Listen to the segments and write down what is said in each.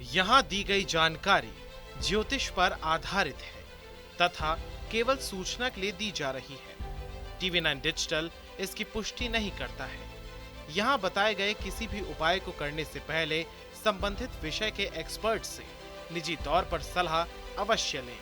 यहाँ दी गई जानकारी ज्योतिष पर आधारित है तथा केवल सूचना के लिए दी जा रही है। TV9 डिजिटल इसकी पुष्टि नहीं करता है। यहाँ बताए गए किसी भी उपाय को करने से पहले संबंधित विषय के एक्सपर्ट से निजी तौर पर सलाह अवश्य लें।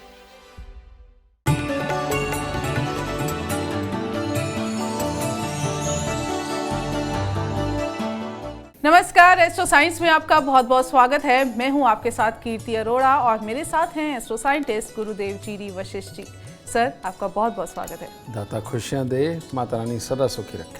नमस्कार, एस्ट्रो साइंस में आपका बहुत बहुत स्वागत है। मैं हूं आपके साथ कीर्ति अरोड़ा और मेरे साथ हैं एस्ट्रो साइंटिस्ट गुरुदेव जी वशिष्ठ जी। सर, आपका बहुत बहुत स्वागत है। दाता खुशियां दे, माता रानी सदा सुखी रखे।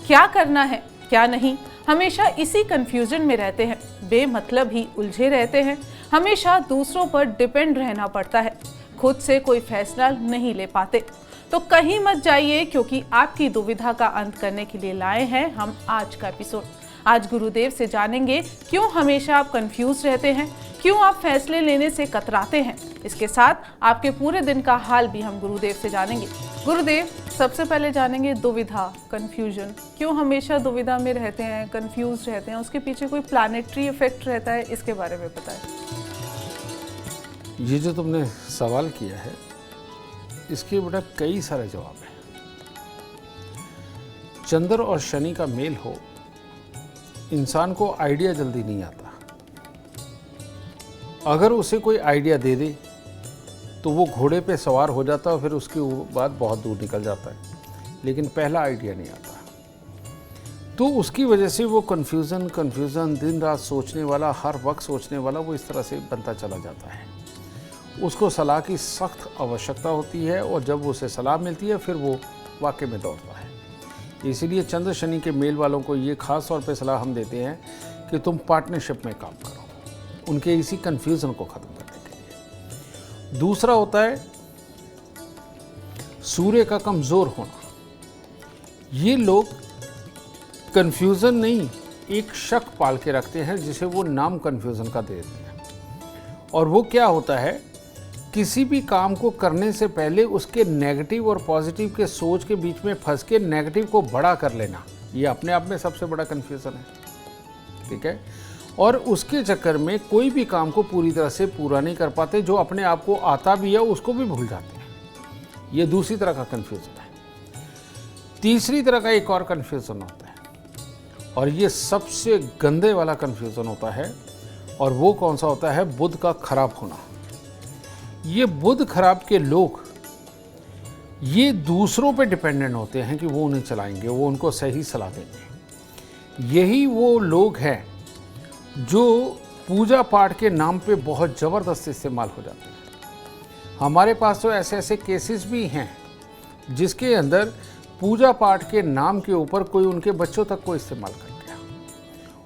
क्या करना है क्या नहीं, हमेशा इसी कंफ्यूजन में रहते हैं, बेमतलब ही उलझे रहते हैं। हमेशा दूसरों पर डिपेंड रहना पड़ता है, खुद से कोई फैसला नहीं ले पाते। तो कहीं मत जाइए, क्योंकि आपकी दुविधा का अंत करने के लिए लाए हैं हम आज का एपिसोड। आज गुरुदेव से जानेंगे क्यों हमेशा आप कंफ्यूज रहते हैं, क्यों आप फैसले लेने से कतराते हैं। इसके साथ आपके पूरे दिन का हाल भी हम गुरुदेव से जानेंगे। गुरुदेव, सबसे पहले जानेंगे दुविधा, कंफ्यूजन। क्यों हमेशा दुविधा में रहते हैं, कंफ्यूज रहते हैं? उसके पीछे कोई प्लैनेटरी इफेक्ट रहता है, इसके बारे में बताएं। ये जो तुमने सवाल किया है, इसके बेटा कई सारे जवाब हैं। चंद्र और शनि का मेल हो, इंसान को आइडिया जल्दी नहीं आता। अगर उसे कोई आइडिया दे दे तो वो घोड़े पे सवार हो जाता है, फिर उसके बाद बहुत दूर निकल जाता है, लेकिन पहला आइडिया नहीं आता। तो उसकी वजह से वो कन्फ्यूज़न दिन रात सोचने वाला, हर वक्त सोचने वाला, वो इस तरह से बनता चला जाता है। उसको सलाह की सख्त आवश्यकता होती है, और जब उसे सलाह मिलती है फिर वो वाकई में दौड़ता है। इसीलिए चंद्र शनि के मेल वालों को ये खास तौर पे सलाह हम देते हैं कि तुम पार्टनरशिप में काम करो, उनके इसी कन्फ्यूज़न को ख़त्म करने के लिए। दूसरा होता है सूर्य का कमज़ोर होना। ये लोग कन्फ्यूज़न नहीं, एक शक पाल के रखते हैं, जिसे वो नाम कन्फ्यूज़न का दे देते हैं। और वो क्या होता है, किसी भी काम को करने से पहले उसके नेगेटिव और पॉजिटिव के सोच के बीच में फंस के नेगेटिव को बड़ा कर लेना, ये अपने आप में सबसे बड़ा कन्फ्यूज़न है। ठीक है। और उसके चक्कर में कोई भी काम को पूरी तरह से पूरा नहीं कर पाते, जो अपने आप को आता भी है उसको भी भूल जाते हैं। ये दूसरी तरह का कन्फ्यूज़न है। तीसरी तरह का एक और कन्फ्यूज़न होता है, और ये सबसे गंदे वाला कन्फ्यूज़न होता है। और वो कौन सा होता है? बुध का खराब होना। ये बुध खराब के लोग ये दूसरों पे डिपेंडेंट होते हैं कि वो उन्हें चलाएंगे, वो उनको सही सलाह देंगे। यही वो लोग हैं जो पूजा पाठ के नाम पे बहुत ज़बरदस्त इस्तेमाल हो जाते हैं। हमारे पास तो ऐसे ऐसे केसेस भी हैं जिसके अंदर पूजा पाठ के नाम के ऊपर कोई उनके बच्चों तक को इस्तेमाल कर गया,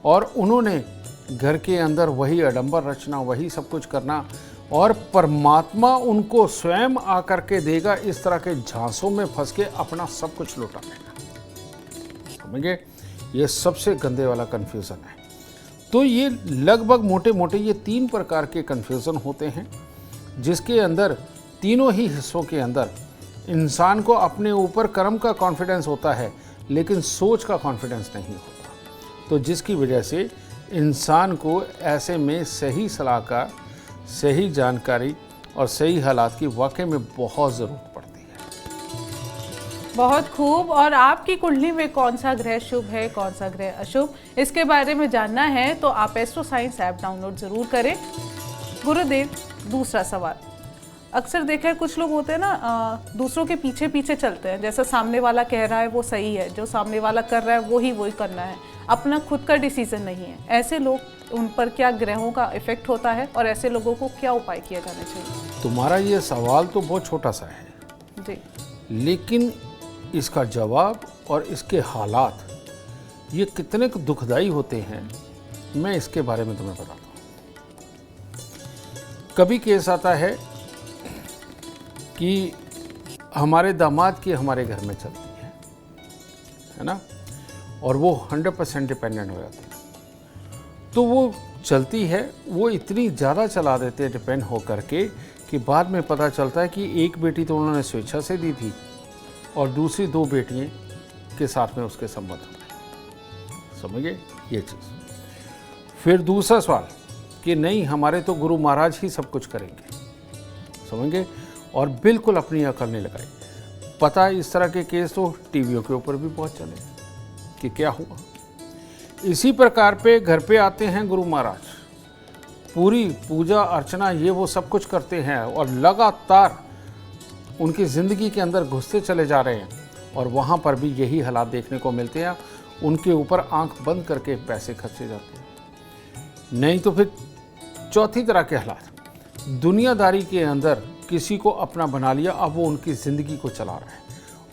और उन्होंने घर के अंदर वही आडंबर रचना, वही सब कुछ करना, और परमात्मा उनको स्वयं आकर के देगा, इस तरह के झांसों में फंस के अपना सब कुछ लुटा लेगा। समझे? ये सबसे गंदे वाला कन्फ्यूज़न है। तो ये लगभग मोटे मोटे ये 3 प्रकार के कन्फ्यूज़न होते हैं, जिसके अंदर तीनों ही हिस्सों के अंदर इंसान को अपने ऊपर कर्म का कॉन्फिडेंस होता है, लेकिन सोच का कॉन्फिडेंस नहीं होता। तो जिसकी वजह से इंसान को ऐसे में सही सलाहकार, सही जानकारी और सही हालात की वाकई में बहुत ज़रूरत पड़ती है। बहुत खूब। और आपकी कुंडली में कौन सा ग्रह शुभ है, कौन सा ग्रह अशुभ, इसके बारे में जानना है तो आप एस्ट्रो साइंस ऐप डाउनलोड ज़रूर करें। गुरुदेव, दूसरा सवाल। अक्सर देखा है कुछ लोग होते हैं ना, दूसरों के पीछे पीछे चलते हैं। जैसा सामने वाला कह रहा है वो सही है, जो सामने वाला कर रहा है वही करना है, अपना खुद का डिसीजन नहीं है। ऐसे लोग, उन पर क्या ग्रहों का इफेक्ट होता है, और ऐसे लोगों को क्या उपाय किया जाना चाहिए? तुम्हारा ये सवाल तो बहुत छोटा सा है जी, लेकिन इसका जवाब और इसके हालात ये कितने दुखदाई होते हैं, मैं इसके बारे में तुम्हें बताता हूँ। कभी केस आता है कि हमारे दामाद की हमारे घर में चलती है ना, और वो 100% डिपेंडेंट हो जाते हैं। तो वो चलती है, वो इतनी ज़्यादा चला देते हैं डिपेंड हो करके कि बाद में पता चलता है कि एक बेटी तो उन्होंने स्वेच्छा से दी थी, और दूसरी 2 बेटियाँ के साथ में उसके संबंध हैं। समझिए ये चीज़। फिर दूसरा सवाल कि नहीं, हमारे तो गुरु महाराज ही सब कुछ करेंगे, समझेंगे, और बिल्कुल अपनी अकल नहीं लगाई। पता है इस तरह के केस तो टीवियों के ऊपर भी बहुत चले कि क्या हुआ। इसी प्रकार पे घर पे आते हैं गुरु महाराज, पूरी पूजा अर्चना ये वो सब कुछ करते हैं और लगातार उनकी ज़िंदगी के अंदर घुसते चले जा रहे हैं, और वहाँ पर भी यही हालात देखने को मिलते हैं। उनके ऊपर आंख बंद करके पैसे खर्चे जाते हैं। नहीं तो फिर चौथी तरह के हालात, दुनियादारी के अंदर किसी को अपना बना लिया, अब वो उनकी ज़िंदगी को चला रहा है,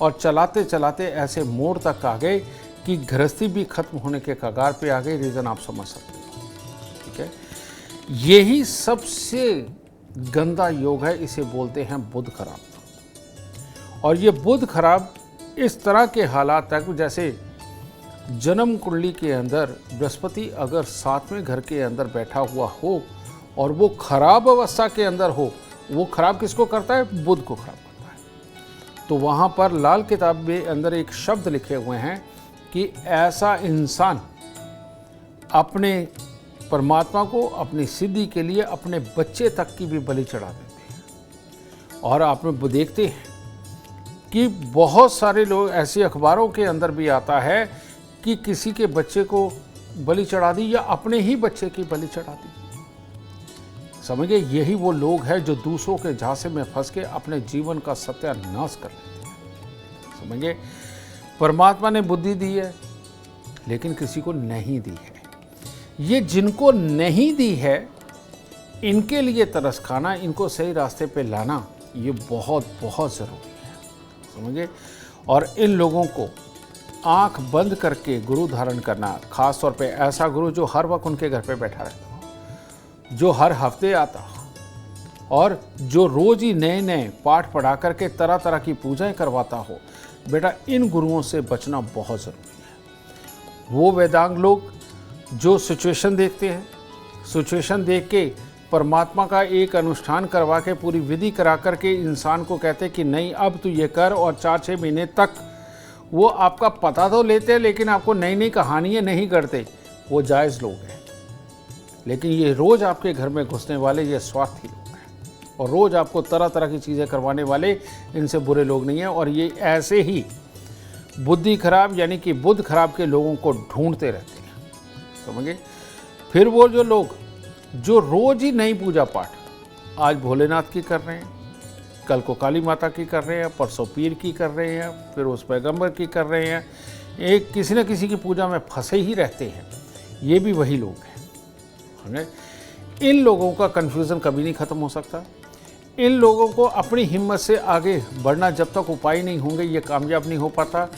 और चलाते चलाते ऐसे मोड़ तक आ गए कि गृहस्थी भी खत्म होने के कगार पे आ गई। रीज़न आप समझ सकते हो, ठीक है। यही सबसे गंदा योग है, इसे बोलते हैं बुध खराब। और ये बुध खराब इस तरह के हालात तक, जैसे जन्म कुंडली के अंदर बृहस्पति अगर 7वें घर के अंदर बैठा हुआ हो और वो खराब अवस्था के अंदर हो, वो खराब किसको करता है? बुध को खराब करता है। तो वहाँ पर लाल किताब में अंदर एक शब्द लिखे हुए हैं कि ऐसा इंसान अपने परमात्मा को अपनी सिद्धि के लिए अपने बच्चे तक की भी बलि चढ़ा देते हैं। और आप देखते हैं कि बहुत सारे लोग, ऐसे अखबारों के अंदर भी आता है कि किसी के बच्चे को बलि चढ़ा दी या अपने ही बच्चे की बलि चढ़ा दी। समझिए, यही वो लोग हैं जो दूसरों के झांसे में फंस के अपने जीवन का सत्यानाश कर लेते हैं। समझिए, परमात्मा ने बुद्धि दी है लेकिन किसी को नहीं दी है। ये जिनको नहीं दी है, इनके लिए तरस खाना, इनको सही रास्ते पे लाना, ये बहुत बहुत ज़रूरी है। समझिए, और इन लोगों को आंख बंद करके गुरु धारण करना, खास तौर पे ऐसा गुरु जो हर वक्त उनके घर पे बैठा रहता हो, जो हर हफ्ते आता हो और जो रोज़ ही नए नए पाठ पढ़ा करके तरह तरह की पूजाएं करवाता हो। बेटा, इन गुरुओं से बचना बहुत ज़रूरी है। वो वेदांग लोग जो सिचुएशन देखते हैं, सिचुएशन देख के परमात्मा का एक अनुष्ठान करवा के पूरी विधि करा करके इंसान को कहते कि नहीं अब तू ये कर, और 4-6 महीने तक वो आपका पता तो लेते हैं लेकिन आपको नई नई कहानियाँ नहीं करते, वो जायज़ लोग हैं। लेकिन ये रोज़ आपके घर में घुसने वाले ये स्वार्थी लोग हैं, और रोज़ आपको तरह तरह की चीज़ें करवाने वाले इनसे बुरे लोग नहीं हैं। और ये ऐसे ही बुद्धि खराब यानी कि बुध खराब के लोगों को ढूंढते रहते हैं। समझिए, फिर वो जो लोग जो रोज़ ही नई पूजा पाठ, आज भोलेनाथ की कर रहे हैं, कल को काली माता की कर रहे हैं, परसों पीर की कर रहे हैं, फिर उस पैगंबर की कर रहे हैं, एक किसी न किसी की पूजा में फंसे ही रहते हैं, ये भी वही लोग हैं। इन लोगों का कन्फ्यूज़न कभी नहीं ख़त्म हो सकता। इन लोगों को अपनी हिम्मत से आगे बढ़ना जब तक उपाय नहीं होंगे, ये कामयाब नहीं हो पाता।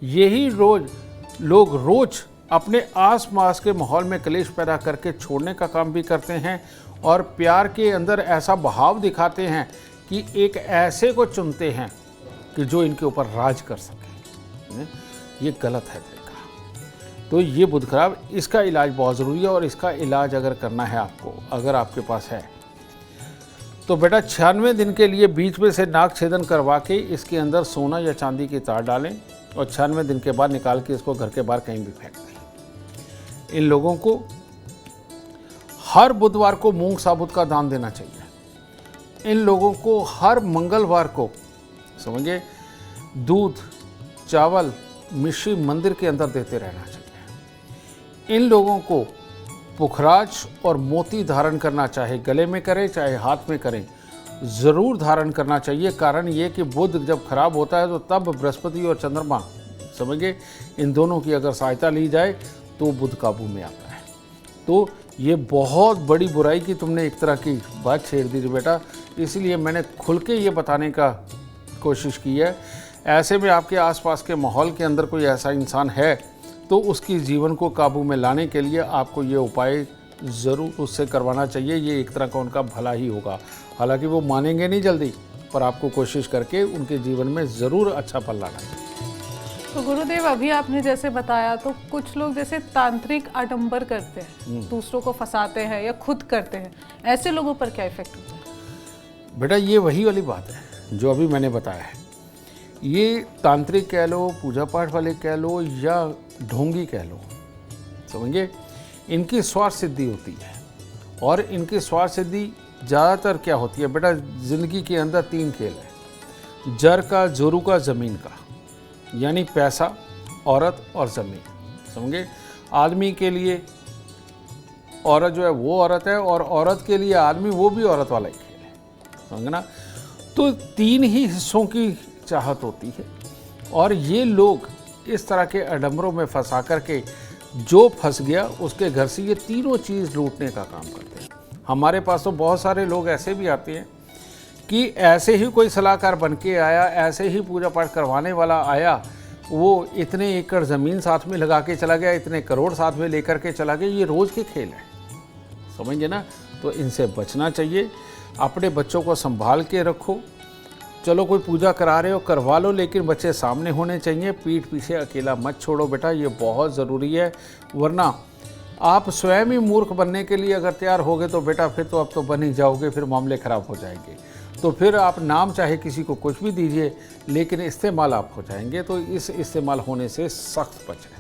यही लोग रोज़ अपने आस पास के माहौल में कलेश पैदा करके छोड़ने का काम भी करते हैं, और प्यार के अंदर ऐसा बहाव दिखाते हैं कि एक ऐसे को चुनते हैं कि जो इनके ऊपर राज कर सके। ये गलत है तरीका। तो ये बुध खराब, इसका इलाज बहुत ज़रूरी है। और इसका इलाज अगर करना है आपको, अगर आपके पास है तो बेटा 96 दिन के लिए बीच में से नाक छेदन करवा के इसके अंदर सोना या चांदी की तार डालें, और 96 दिन के बाद निकाल के इसको घर के बाहर कहीं भी फेंक दें। इन लोगों को हर बुधवार को मूंग साबुत का दान देना चाहिए। इन लोगों को हर मंगलवार को, समझिए, दूध चावल मिश्री मंदिर के अंदर देते रहना चाहिए। इन लोगों को पुखराज और मोती धारण करना, चाहे गले में करें चाहे हाथ में करें, ज़रूर धारण करना चाहिए। कारण ये कि बुध जब खराब होता है तो तब बृहस्पति और चंद्रमा, समझिए, इन दोनों की अगर सहायता ली जाए तो बुध काबू में आता है। तो ये बहुत बड़ी बुराई की तुमने एक तरह की बात छेड़ दी बेटा, इसलिए मैंने खुल के ये बताने का कोशिश की है। ऐसे में आपके आसपास के माहौल के अंदर कोई ऐसा इंसान है तो उसकी जीवन को काबू में लाने के लिए आपको ये उपाय ज़रूर उससे करवाना चाहिए। ये एक तरह का उनका भला ही होगा। हालांकि वो मानेंगे नहीं जल्दी, पर आपको कोशिश करके उनके जीवन में ज़रूर अच्छा फल लाना चाहिए। तो गुरुदेव, अभी आपने जैसे बताया, तो कुछ लोग जैसे तांत्रिक आडंबर करते हैं, दूसरों को फंसाते हैं या खुद करते हैं, ऐसे लोगों पर क्या इफेक्ट होता है? बेटा, ये वही वाली बात है जो अभी मैंने बताया है। ये तांत्रिक कह लो, पूजा पाठ वाले कह लो, या ढोंगी कह लो, समझिए, इनकी स्वार्थ सिद्धि होती है। और इनकी स्वार्थ सिद्धि ज़्यादातर क्या होती है बेटा, ज़िंदगी के अंदर 3 खेल है, जर का, जोरू का, ज़मीन का, यानी पैसा, औरत और ज़मीन। समझे? आदमी के लिए औरत जो है वो औरत है, और औरत के लिए आदमी वो भी औरत वाला ही खेल है। समझना? तो 3 ही हिस्सों की चाहत होती है, और ये लोग इस तरह के अडम्बरों में फंसा करके जो फंस गया उसके घर से ये तीनों चीज़ लूटने का काम करते हैं। हमारे पास तो बहुत सारे लोग ऐसे भी आते हैं कि ऐसे ही कोई सलाहकार बन के आया, ऐसे ही पूजा पाठ करवाने वाला आया, वो इतने एकड़ ज़मीन साथ में लगा के चला गया, इतने करोड़ साथ में लेकर के चला गया। ये रोज़ के खेल हैं, समझिए ना? तो इनसे बचना चाहिए। अपने बच्चों को संभाल के रखो। चलो कोई पूजा करा रहे हो करवा लो, लेकिन बच्चे सामने होने चाहिए। पीठ पीछे अकेला मत छोड़ो बेटा, ये बहुत ज़रूरी है। वरना आप स्वयं ही मूर्ख बनने के लिए अगर तैयार होगे तो बेटा फिर तो अब तो बन ही जाओगे, फिर मामले ख़राब हो जाएंगे। तो फिर आप नाम चाहे किसी को कुछ भी दीजिए, लेकिन इस्तेमाल आप हो जाएंगे। तो इस इस्तेमाल होने से सख्त बचें।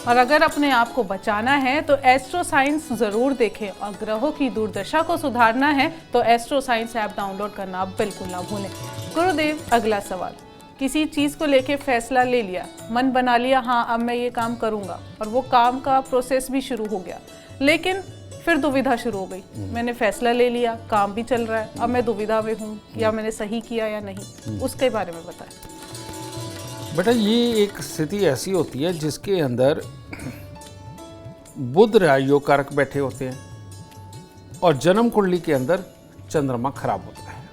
और अगर अपने आप को बचाना है तो एस्ट्रो साइंस ज़रूर देखें, और ग्रहों की दुर्दशा को सुधारना है तो एस्ट्रो साइंस ऐप डाउनलोड करना आप बिल्कुल ना भूलें। गुरुदेव, अगला सवाल, किसी चीज़ को लेके फैसला ले लिया, मन बना लिया, हाँ अब मैं ये काम करूँगा, और वो काम का प्रोसेस भी शुरू हो गया, लेकिन फिर दुविधा शुरू हो गई। मैंने फैसला ले लिया, काम भी चल रहा है, अब मैं दुविधा में हूँ, या मैंने सही किया या नहीं, उसके बारे में बताएं। बेटा ये एक स्थिति ऐसी होती है जिसके अंदर बुध राजयोग कारक बैठे होते हैं, और जन्म कुंडली के अंदर चंद्रमा खराब होता है।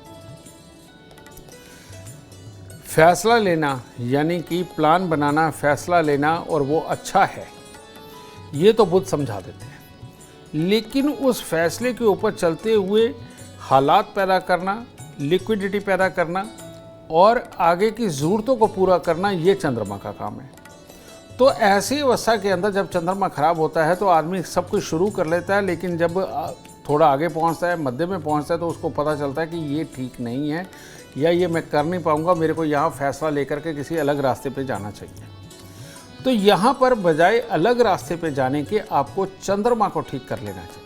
फैसला लेना यानी कि प्लान बनाना, फैसला लेना, और वो अच्छा है, ये तो बुध समझा देते हैं। लेकिन उस फैसले के ऊपर चलते हुए हालात पैदा करना, लिक्विडिटी पैदा करना, और आगे की ज़रूरतों को पूरा करना, ये चंद्रमा का काम है। तो ऐसी अवस्था के अंदर जब चंद्रमा खराब होता है तो आदमी सब कुछ शुरू कर लेता है, लेकिन जब थोड़ा आगे पहुंचता है, मध्य में पहुंचता है, तो उसको पता चलता है कि ये ठीक नहीं है, या ये मैं कर नहीं पाऊंगा, मेरे को यहाँ फैसला लेकर के किसी अलग रास्ते पे जाना चाहिए। तो यहाँ पर बजाय अलग रास्ते पे जाने के आपको चंद्रमा को ठीक कर लेना चाहिए।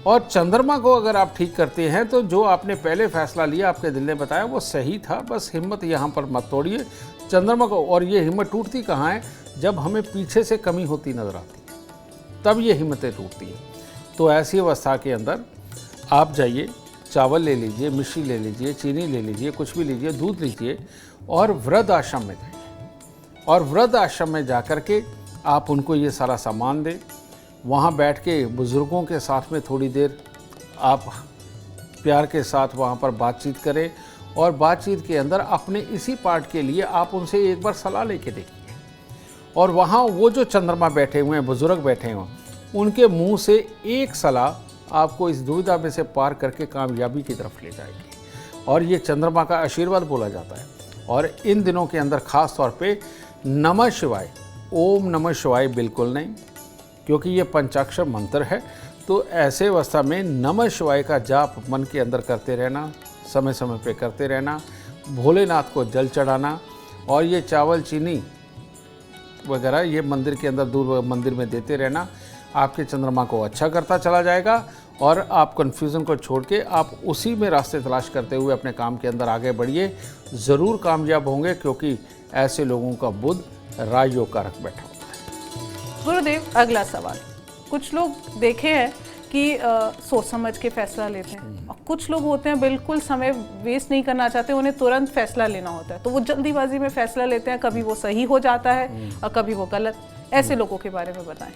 और चंद्रमा को अगर आप ठीक करते हैं तो जो आपने पहले फैसला लिया, आपके दिल ने बताया वो सही था, बस हिम्मत यहाँ पर मत तोड़िए चंद्रमा को। और ये हिम्मत टूटती कहाँ है? जब हमें पीछे से कमी होती नजर आती है, तब ये हिम्मतें टूटती हैं। तो ऐसी अवस्था के अंदर आप जाइए, चावल ले लीजिए, मिश्री ले लीजिए, चीनी ले लीजिए, कुछ भी लीजिए, दूध लीजिए, और वृद्ध आश्रम में जाइए। और वृद्ध आश्रम में जा कर के आप उनको ये सारा सामान दें। वहाँ बैठ के बुज़ुर्गों के साथ में थोड़ी देर आप प्यार के साथ वहाँ पर बातचीत करें, और बातचीत के अंदर अपने इसी पार्ट के लिए आप उनसे एक बार सलाह लेके देखिए। और वहाँ वो जो चंद्रमा बैठे हुए हैं, बुज़ुर्ग बैठे हुए, उनके मुंह से एक सलाह आपको इस दुविधा में से पार करके कामयाबी की तरफ ले जाएगी। और ये चंद्रमा का आशीर्वाद बोला जाता है। और इन दिनों के अंदर ख़ास तौर पे नमः शिवाय, ओम नमः शिवाय बिल्कुल नहीं, क्योंकि ये पंचाक्षर मंत्र है। तो ऐसे अवस्था में नमः शिवाय का जाप मन के अंदर करते रहना, समय समय पे करते रहना, भोलेनाथ को जल चढ़ाना, और ये चावल चीनी वगैरह ये मंदिर के अंदर, दूर मंदिर में देते रहना, आपके चंद्रमा को अच्छा करता चला जाएगा। और आप कन्फ्यूज़न को छोड़ के आप उसी में रास्ते तलाश करते हुए अपने काम के अंदर आगे बढ़िए, ज़रूर कामयाब होंगे, क्योंकि ऐसे लोगों का बुध राजयोग कारक बैठा होता है। गुरुदेव, अगला सवाल, कुछ लोग देखे हैं कि सोच समझ के फैसला लेते हैं, और कुछ लोग होते हैं बिल्कुल समय वेस्ट नहीं करना चाहते, उन्हें तुरंत फैसला लेना होता है, तो वो जल्दीबाजी में फैसला लेते हैं, कभी वो सही हो जाता है और कभी वो गलत। ऐसे लोगों के बारे में बताएं।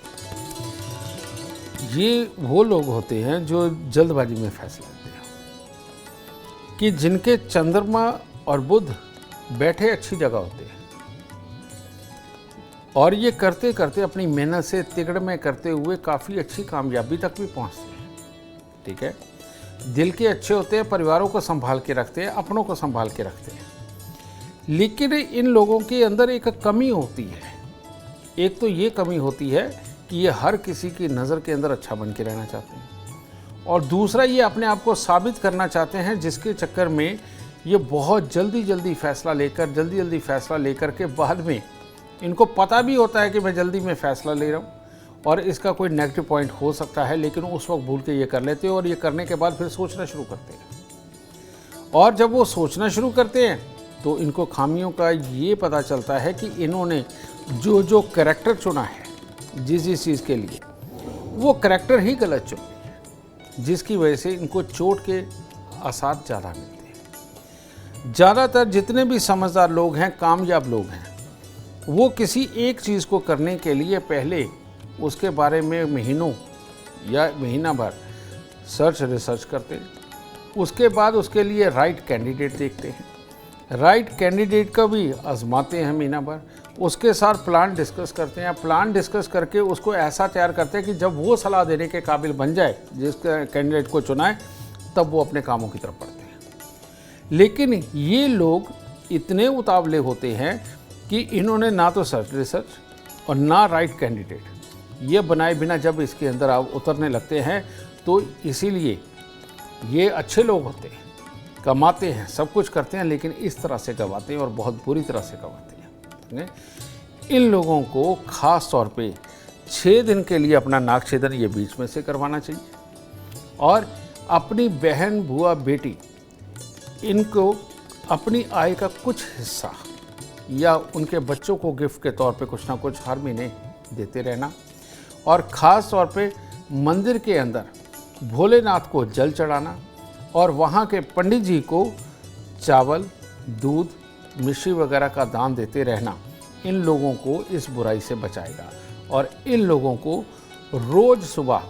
ये वो लोग होते हैं जो जल्दबाजी में फैसला लेते हैं, कि जिनके चंद्रमा और बुध बैठे अच्छी जगह होते हैं, और ये करते करते अपनी मेहनत से तिगड़ में करते हुए काफ़ी अच्छी कामयाबी तक भी पहुंचते हैं। ठीक है, दिल के अच्छे होते हैं, परिवारों को संभाल के रखते हैं, अपनों को संभाल के रखते हैं। लेकिन इन लोगों के अंदर एक कमी होती है। एक तो ये कमी होती है कि ये हर किसी की नज़र के अंदर अच्छा बन के रहना चाहते हैं, और दूसरा ये अपने आप को साबित करना चाहते हैं, जिसके चक्कर में ये बहुत जल्दी फैसला लेकर के बाद में इनको पता भी होता है कि मैं जल्दी में फ़ैसला ले रहा हूँ, और इसका कोई नेगेटिव पॉइंट हो सकता है, लेकिन उस वक्त भूल के ये कर लेते हैं और ये करने के बाद फिर सोचना शुरू करते हैं। और जब वो सोचना शुरू करते हैं तो इनको खामियों का ये पता चलता है कि इन्होंने जो जो कैरेक्टर चुना है जिस चीज़ के लिए, वो कैरेक्टर ही गलत चुनी है, जिसकी वजह से इनको चोट के आसार ज़्यादा मिलते हैं। ज़्यादातर जितने भी समझदार लोग हैं, कामयाब लोग हैं, वो किसी एक चीज़ को करने के लिए पहले उसके बारे में महीनों या महीना भर रिसर्च करते हैं। उसके बाद उसके लिए राइट कैंडिडेट देखते हैं, राइट कैंडिडेट का भी आजमाते हैं महीना भर। उसके साथ प्लान डिस्कस करते हैं, प्लान डिस्कस करके उसको ऐसा तैयार करते हैं कि जब वो सलाह देने के काबिल बन जाए, जिस कैंडिडेट को चुना है, तब वो अपने कामों की तरफ बढ़ते हैं। लेकिन ये लोग इतने उतावले होते हैं कि इन्होंने ना तो रिसर्च और ना राइट कैंडिडेट ये बनाए बिना जब इसके अंदर आप उतरने लगते हैं, तो इसीलिए ये अच्छे लोग होते हैं, कमाते हैं, सब कुछ करते हैं, लेकिन इस तरह से गवाते हैं और बहुत बुरी तरह से गवाते हैं। इन लोगों को ख़ास तौर पे 6 दिन के लिए अपना नाक छेदन ये बीच में से करवाना चाहिए और अपनी बहन, बुआ, बेटी, इनको अपनी आय का कुछ हिस्सा या उनके बच्चों को गिफ्ट के तौर पे कुछ ना कुछ हर महीने देते रहना। और ख़ास तौर पे मंदिर के अंदर भोलेनाथ को जल चढ़ाना और वहाँ के पंडित जी को चावल, दूध, मिश्री वगैरह का दान देते रहना इन लोगों को इस बुराई से बचाएगा। और इन लोगों को रोज़ सुबह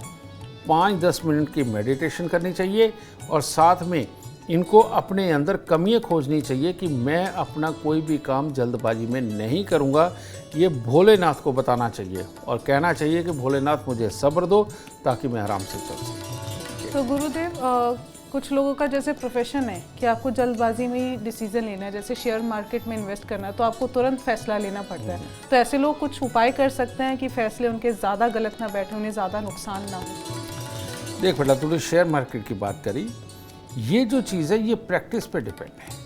5-10 मिनट की मेडिटेशन करनी चाहिए और साथ में इनको अपने अंदर कमियां खोजनी चाहिए कि मैं अपना कोई भी काम जल्दबाजी में नहीं करूंगा। ये भोलेनाथ को बताना चाहिए और कहना चाहिए कि भोलेनाथ मुझे सब्र दो ताकि मैं आराम से चल सकूं। तो गुरुदेव, कुछ लोगों का जैसे प्रोफेशन है कि आपको जल्दबाजी में ही डिसीजन लेना है, जैसे शेयर मार्केट में इन्वेस्ट करना है तो आपको तुरंत फैसला लेना पड़ता है, तो ऐसे लोग कुछ उपाय कर सकते हैं कि फैसले उनके ज़्यादा गलत ना बैठे, उन्हें ज़्यादा नुकसान ना हो? देख बेटा, तूने शेयर मार्केट की बात करी, ये जो चीज़ है ये प्रैक्टिस पे डिपेंड है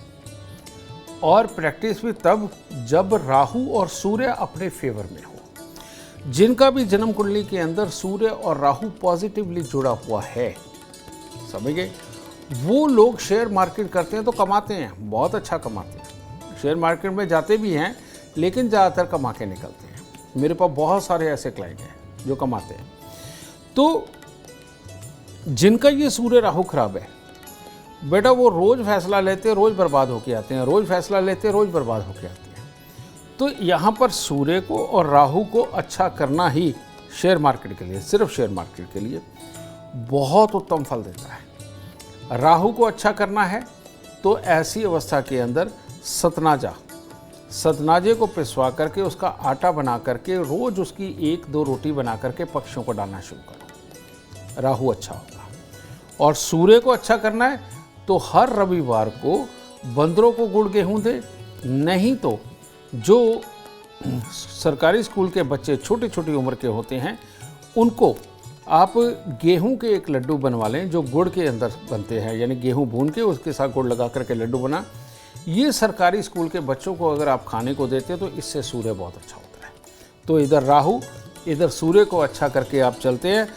और प्रैक्टिस भी तब जब राहु और सूर्य अपने फेवर में हो। जिनका भी जन्म कुंडली के अंदर सूर्य और राहु पॉजिटिवली जुड़ा हुआ है, समझ गए, वो लोग शेयर मार्केट करते हैं तो कमाते हैं, बहुत अच्छा कमाते हैं। शेयर मार्केट में जाते भी हैं लेकिन ज़्यादातर कमा के निकलते हैं। मेरे पास बहुत सारे ऐसे क्लाइंट हैं जो कमाते हैं। तो जिनका ये सूर्य राहु खराब है बेटा, वो रोज़ फैसला लेते, रोज़ बर्बाद होके आते हैं, रोज़ फैसला लेते, रोज़ बर्बाद होके आते हैं। तो यहाँ पर सूर्य को और राहु को अच्छा करना ही शेयर मार्केट के लिए, सिर्फ शेयर मार्केट के लिए बहुत उत्तम फल देता है। राहु को अच्छा करना है तो ऐसी अवस्था के अंदर सतनाजे को पिसवा करके उसका आटा बना करके रोज़ उसकी 1-2 रोटी बना करके पक्षियों को डालना शुरू करो, राहु अच्छा होगा। और सूर्य को अच्छा करना है तो हर रविवार को बंदरों को गुड़ गेहूं दे, नहीं तो जो सरकारी स्कूल के बच्चे छोटी छोटी उम्र के होते हैं उनको आप गेहूं के एक लड्डू बनवा लें जो गुड़ के अंदर बनते हैं, यानी गेहूं भून के उसके साथ गुड़ लगा करके लड्डू बना। ये सरकारी स्कूल के बच्चों को अगर आप खाने को देते तो इससे सूर्य बहुत अच्छा होता है। तो इधर राहु, इधर सूर्य को अच्छा करके आप चलते हैं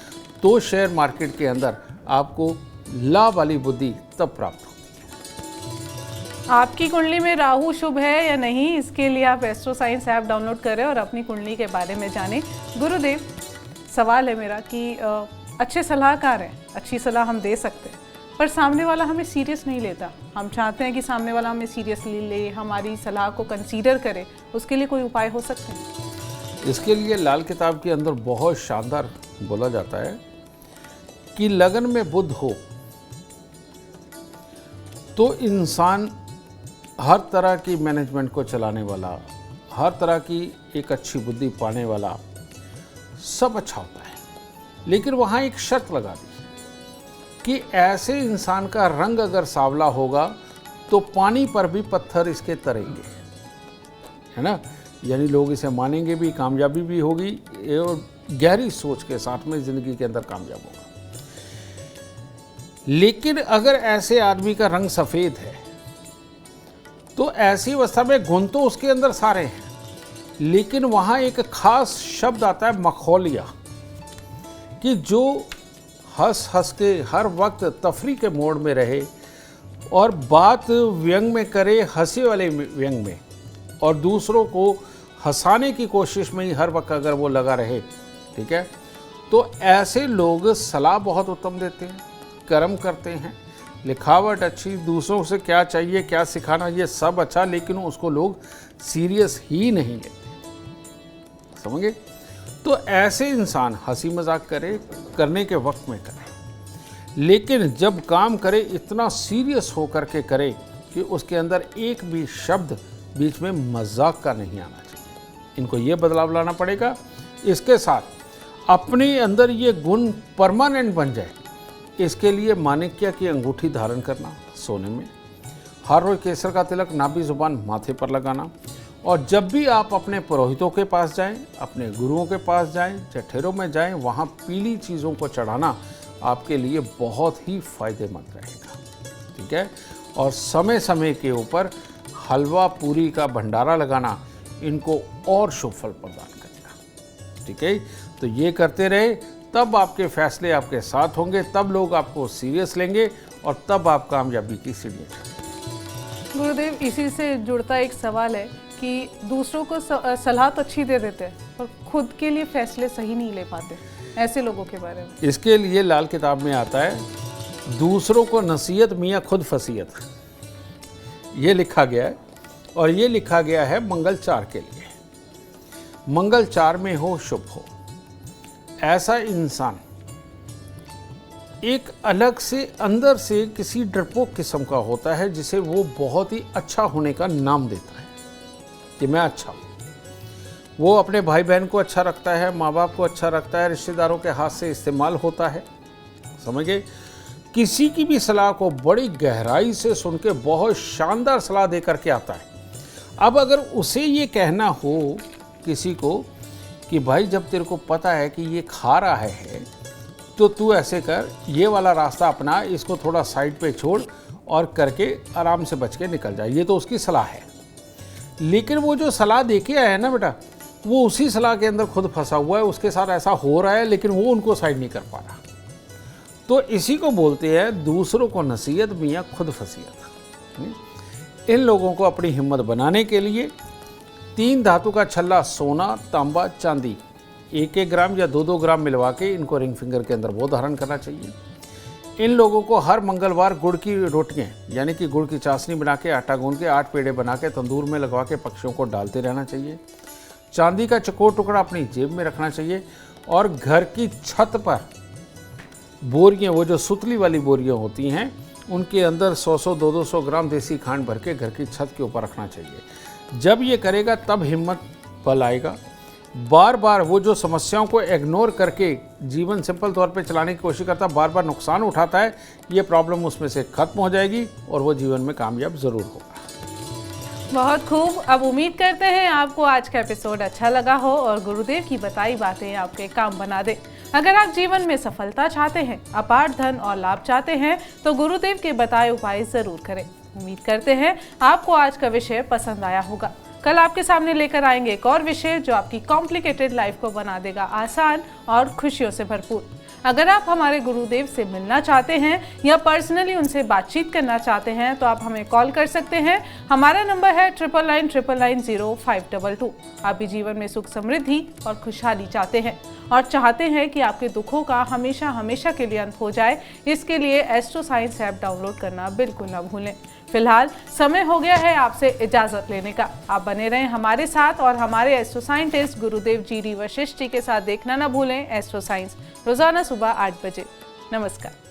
तो शेयर मार्केट के अंदर आपको लाभ वाली बुद्धि तब प्राप्त होती है। आपकी कुंडली में राहु शुभ है या नहीं, इसके लिए आप एस्ट्रो साइंस ऐप डाउनलोड करें और अपनी कुंडली के बारे में जानें। गुरुदेव, सवाल है मेरा कि अच्छे सलाहकार हैं, अच्छी सलाह हम दे सकते हैं, पर सामने वाला हमें सीरियस नहीं लेता। हम चाहते हैं कि सामने वाला हमें सीरियसली ले, हमारी सलाह को कंसीडर करे, उसके लिए कोई उपाय हो सकते हैं? इसके लिए लाल किताब के अंदर बहुत शानदार बोला जाता है कि लगन में बुध हो तो इंसान हर तरह की मैनेजमेंट को चलाने वाला, हर तरह की एक अच्छी बुद्धि पाने वाला, सब अच्छा होता है। लेकिन वहाँ एक शर्त लगा दी कि ऐसे इंसान का रंग अगर सांवला होगा तो पानी पर भी पत्थर इसके तरेंगे, है ना, यानी लोग इसे मानेंगे भी, कामयाबी भी होगी और गहरी सोच के साथ में ज़िंदगी के अंदर कामयाब होगा। लेकिन अगर ऐसे आदमी का रंग सफ़ेद है तो ऐसी अवस्था में गुण तो उसके अंदर सारे हैं, लेकिन वहाँ एक खास शब्द आता है मखौलिया, कि जो हंस हंस के हर वक्त तफरी के मोड में रहे और बात व्यंग में करे, हंसी वाले व्यंग में, और दूसरों को हंसाने की कोशिश में ही हर वक्त अगर वो लगा रहे, ठीक है, तो ऐसे लोग सलाह बहुत उत्तम देते हैं, कर्म करते हैं, लिखावट अच्छी, दूसरों से क्या चाहिए क्या सिखाना ये सब अच्छा, लेकिन उसको लोग सीरियस ही नहीं लेते, समझे। तो ऐसे इंसान हंसी मजाक करने के वक्त में करे, लेकिन जब काम करे इतना सीरियस होकर के करे कि उसके अंदर एक भी शब्द बीच में मजाक का नहीं आना चाहिए। इनको ये बदलाव लाना पड़ेगा। इसके साथ अपने अंदर ये गुण परमानेंट बन जाए, इसके लिए माणिक्य की अंगूठी धारण करना सोने में, हर रोज केसर का तिलक नाभि जुबान माथे पर लगाना, और जब भी आप अपने पुरोहितों के पास जाएं, अपने गुरुओं के पास जाएं, चठेरों में जाएं, वहाँ पीली चीज़ों को चढ़ाना आपके लिए बहुत ही फायदेमंद रहेगा, ठीक है। और समय समय के ऊपर हलवा पूरी का भंडारा लगाना इनको और शुभ फल प्रदान करेगा, ठीक है। तो ये करते रहे, तब आपके फैसले आपके साथ होंगे, तब लोग आपको सीरियस लेंगे और तब आप कामयाबी की सीढ़ियाँ चढ़ेंगे। गुरुदेव, इसी से जुड़ता एक सवाल है कि दूसरों को सलाह तो अच्छी दे देते हैं पर खुद के लिए फैसले सही नहीं ले पाते, ऐसे लोगों के बारे में? इसके लिए लाल किताब में आता है, दूसरों को नसीहत मियाँ खुद फसीयत, ये लिखा गया है। और ये लिखा गया है मंगलचार के लिए, मंगलचार में हो शुभ हो। ऐसा इंसान एक अलग से अंदर से किसी डरपोक किस्म का होता है, जिसे वो बहुत ही अच्छा होने का नाम देता है कि मैं अच्छा हूँ। वो अपने भाई बहन को अच्छा रखता है, माँ बाप को अच्छा रखता है, रिश्तेदारों के हाथ से इस्तेमाल होता है, समझ गए। किसी की भी सलाह को बड़ी गहराई से सुन के बहुत शानदार सलाह दे करके आता है। अब अगर उसे ये कहना हो किसी को कि भाई जब तेरे को पता है कि ये खा रहा है तो तू ऐसे कर, ये वाला रास्ता अपना, इसको थोड़ा साइड पे छोड़ और करके आराम से बच के निकल जाए, ये तो उसकी सलाह है। लेकिन वो जो सलाह दे के आया है ना बेटा, वो उसी सलाह के अंदर खुद फंसा हुआ है, उसके साथ ऐसा हो रहा है लेकिन वो उनको साइड नहीं कर पा रहा। तो इसी को बोलते हैं दूसरों को नसीहत मियाँ खुद फसीयत। इन लोगों को अपनी हिम्मत बनाने के लिए 3 धातु का छल्ला, सोना, तांबा, चांदी, 1-1 ग्राम या 2-2 ग्राम मिलवा के इनको रिंग फिंगर के अंदर वो धारण करना चाहिए। इन लोगों को हर मंगलवार गुड़ की रोटियां यानी कि गुड़ की चाशनी बना के, आटा गूंद के 8 पेड़े बना के तंदूर में लगवा के पक्षियों को डालते रहना चाहिए। चांदी का चकोर टुकड़ा अपनी जेब में रखना चाहिए और घर की छत पर बोरियां, वो जो सुतली वाली बोरियां होती हैं, उनके अंदर 100-100, 200 ग्राम देसी खांड भर के घर की छत के ऊपर रखना चाहिए। जब ये करेगा तब हिम्मत बल आएगा। बार बार वो जो समस्याओं को इग्नोर करके जीवन सिंपल तौर पे चलाने की कोशिश करता है, बार बार नुकसान उठाता है, ये प्रॉब्लम उसमें से खत्म हो जाएगी और वो जीवन में कामयाब ज़रूर होगा। बहुत खूब। अब उम्मीद करते हैं आपको आज का एपिसोड अच्छा लगा हो और गुरुदेव की बताई बातें आपके काम बना दे। अगर आप जीवन में सफलता चाहते हैं, अपार धन और लाभ चाहते हैं, तो गुरुदेव के बताए उपाय जरूर करें। उम्मीद करते हैं आपको आज का विषय पसंद आया होगा। कल आपके सामने लेकर आएंगे एक और विषय जो आपकी कॉम्प्लिकेटेड लाइफ को बना देगा आसान और खुशियों से भरपूर। अगर आप हमारे गुरुदेव से मिलना चाहते हैं या पर्सनली उनसे बातचीत करना चाहते हैं तो आप हमें कॉल कर सकते हैं। हमारा नंबर है 9999090522। आप भी जीवन में सुख, समृद्धि और खुशहाली चाहते हैं और चाहते हैं कि आपके दुखों का हमेशा हमेशा के लिए अंत हो जाए। इसके लिए एस्ट्रो साइंस ऐप डाउनलोड करना बिल्कुल ना भूलें। फिलहाल समय हो गया है आपसे इजाजत लेने का। आप बने रहें हमारे साथ और हमारे एस्ट्रो साइंटिस्ट गुरुदेव जी डी वशिष्ठ जी के साथ देखना ना भूलें एस्ट्रो साइंस, रोजाना सुबह 8 बजे। नमस्कार।